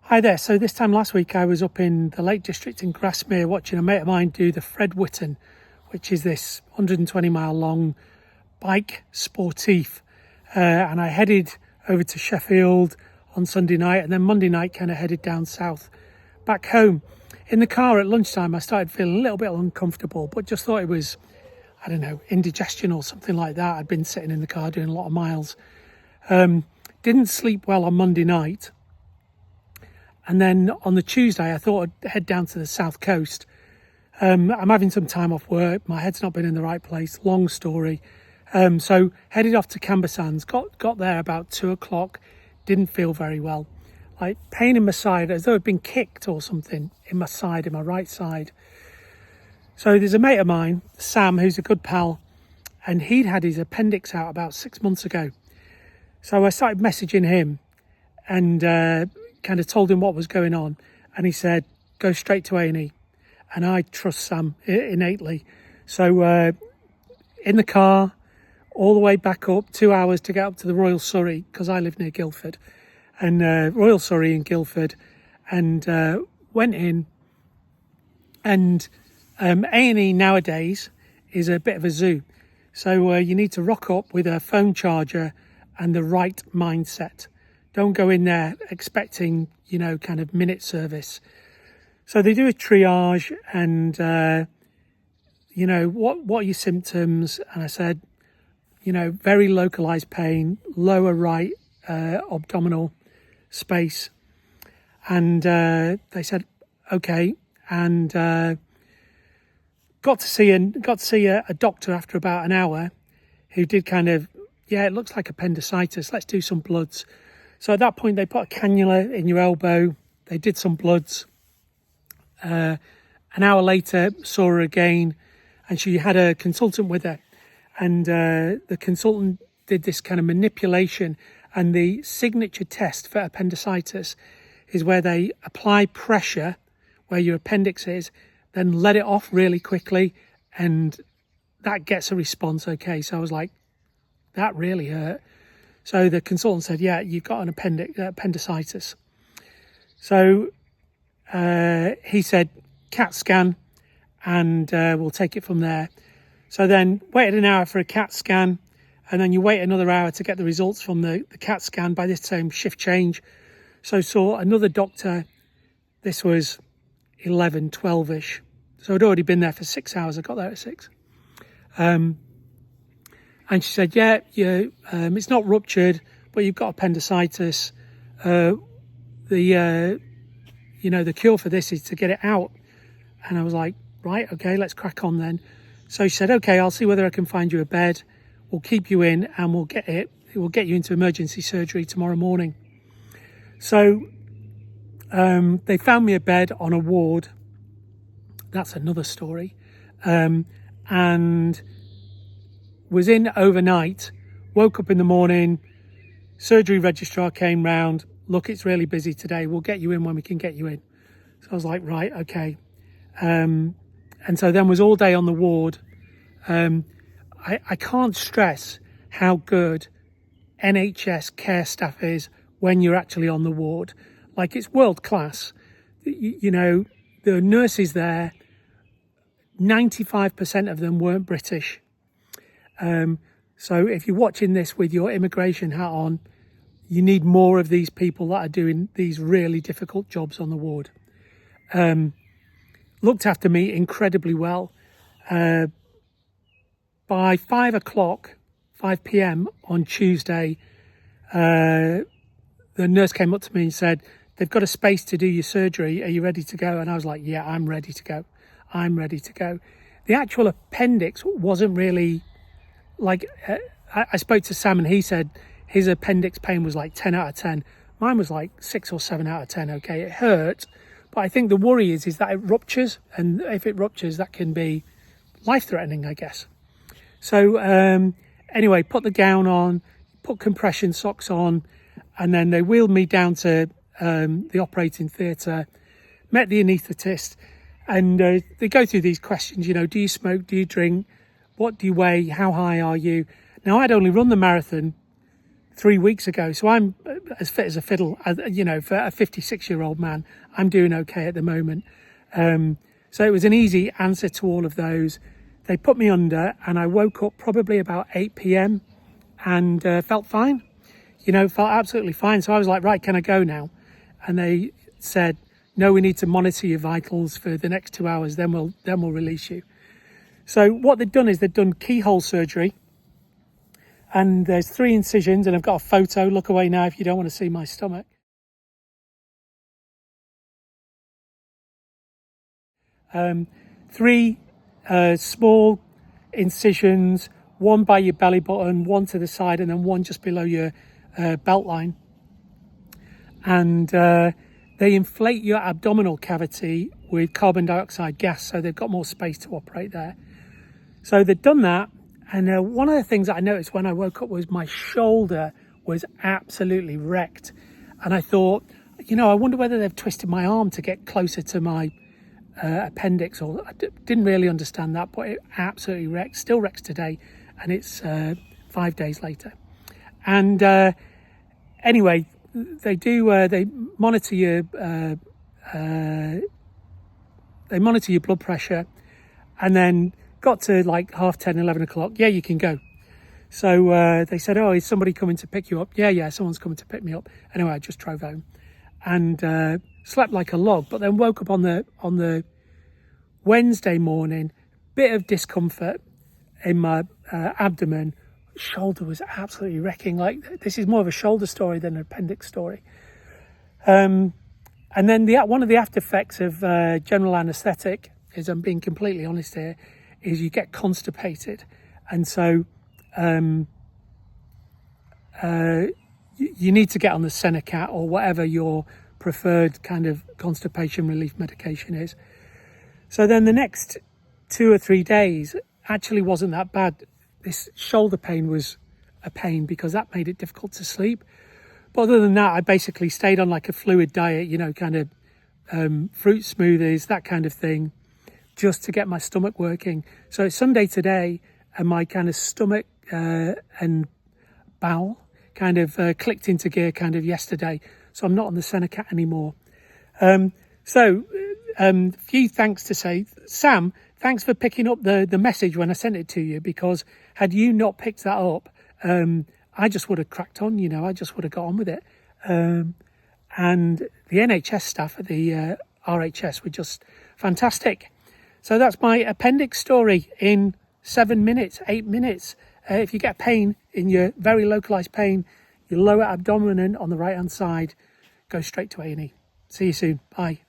Hi there. So this time last week I was up in the Lake District in Grasmere watching a mate of mine do the Fred Whitton, which is this 120-mile long bike sportif. And I headed over to Sheffield on Sunday night, and then Monday night kind of headed down south back home. In the car at lunchtime I started feeling a little bit uncomfortable, but just thought it was, I don't know, indigestion or something like that. I'd been sitting in the car doing a lot of miles. Didn't sleep well on Monday night. And then on the Tuesday, I thought I'd head down to the south coast. I'm having some time off work. My head's not been in the right place. Long story. So headed off to Camber Sands. Got there about 2:00. Didn't feel very well. Like pain in my side, as though I'd been kicked or something in my side, in my right side. So there's a mate of mine, Sam, who's a good pal, and he'd had his appendix out about 6 months ago. So I started messaging him and kind of told him what was going on, and he said go straight to A&E, and I trust Sam innately. So in the car all the way back up, 2 hours to get up to the Royal Surrey, because I live near Guildford, and Royal Surrey in Guildford, and went in. And A&E nowadays is a bit of a zoo, so you need to rock up with a phone charger and the right mindset. Don't go in there expecting, kind of minute service. So they do a triage and, what are your symptoms? And I said, very localized pain, lower right abdominal space. And they said, okay. And got to see a doctor after about an hour who did kind of, it looks like appendicitis. Let's do some bloods. So at that point, they put a cannula in your elbow. They did some bloods. An hour later, saw her again, and she had a consultant with her. And the consultant did this kind of manipulation. And the signature test for appendicitis is where they apply pressure where your appendix is, then let it off really quickly, and that gets a response. Okay, so I was like, that really hurt. So the consultant said, yeah, you've got an appendicitis. So he said, CAT scan, and we'll take it from there. So then waited an hour for a CAT scan, and then you wait another hour to get the results from the CAT scan. By this time, shift change. So saw another doctor. This was 11, 12-ish. So I'd already been there for 6 hours. I got there at 6. And she said, it's not ruptured, but you've got appendicitis. The cure for this is to get it out. And I was like, right, okay, let's crack on then. So she said, okay, I'll see whether I can find you a bed. We'll keep you in and we'll get you into emergency surgery tomorrow morning. So they found me a bed on a ward. That's another story. And was in overnight, woke up in the morning, surgery registrar came round, look, it's really busy today, we'll get you in when we can get you in. So I was like, right, okay. And so then was all day on the ward. I can't stress how good NHS care staff is when you're actually on the ward. Like, it's world class. The nurses there, 95% of them weren't British. So if you're watching this with your immigration hat on, you need more of these people that are doing these really difficult jobs on the ward. Looked after me incredibly well. By 5 p.m. on Tuesday, the nurse came up to me and said, they've got a space to do your surgery. Are you ready to go? And I was like, yeah, I'm ready to go. The actual appendix wasn't really like, I spoke to Sam and he said his appendix pain was like 10 out of 10. Mine was like 6 or 7 out of 10. Okay, it hurt, but I think the worry is that it ruptures, and if it ruptures, that can be life-threatening, I guess. So anyway, put the gown on, put compression socks on, and then they wheeled me down to the operating theatre, met the anaesthetist, and they go through these questions, do you smoke, do you drink, what do you weigh, how high are you? Now, I'd only run the marathon 3 weeks ago. So I'm as fit as a fiddle. You know, for a 56-year-old man, I'm doing okay at the moment. So it was an easy answer to all of those. They put me under and I woke up probably about 8 p.m. and felt fine. You know, felt absolutely fine. So I was like, right, can I go now? And they said, no, we need to monitor your vitals for the next 2 hours, then we'll release you. So what they've done is they've done keyhole surgery, and there's 3 incisions, and I've got a photo. Look away now if you don't want to see my stomach. Three small incisions, one by your belly button, one to the side, and then one just below your belt line. And they inflate your abdominal cavity with carbon dioxide gas, so they've got more space to operate there. So they've done that, and one of the things that I noticed when I woke up was my shoulder was absolutely wrecked. And I thought, you know, I wonder whether they've twisted my arm to get closer to my appendix, or I didn't really understand that, but it absolutely wrecked, still wrecks today, and it's 5 days later. And anyway, they monitor your blood pressure, and then got to like 10:30, 11 o'clock. Yeah, you can go. So they said, oh, is somebody coming to pick you up? Yeah, someone's coming to pick me up. Anyway, I just drove home and slept like a log, but then woke up on the Wednesday morning, bit of discomfort in my abdomen. Shoulder was absolutely wrecking. Like, this is more of a shoulder story than an appendix story. And then one of the after effects of general anaesthetic, is, I'm being completely honest here, is you get constipated. And so you need to get on the Senecat or whatever your preferred kind of constipation relief medication is. So then the next 2 or 3 days actually wasn't that bad. This shoulder pain was a pain because that made it difficult to sleep. But other than that, I basically stayed on like a fluid diet, you know, kind of fruit smoothies, that kind of thing, just to get my stomach working. So it's Sunday today, and my kind of stomach and bowel kind of clicked into gear kind of yesterday. So I'm not on the Senecat anymore. Few thanks to say. Sam, thanks for picking up the message when I sent it to you, because had you not picked that up, I just would have cracked on, you know, I just would have got on with it. And the NHS staff at the RHS were just fantastic. So that's my appendix story in 7 minutes, 8 minutes. If you get pain in your very localised pain, your lower abdomen on the right-hand side, go straight to A&E. See you soon. Bye.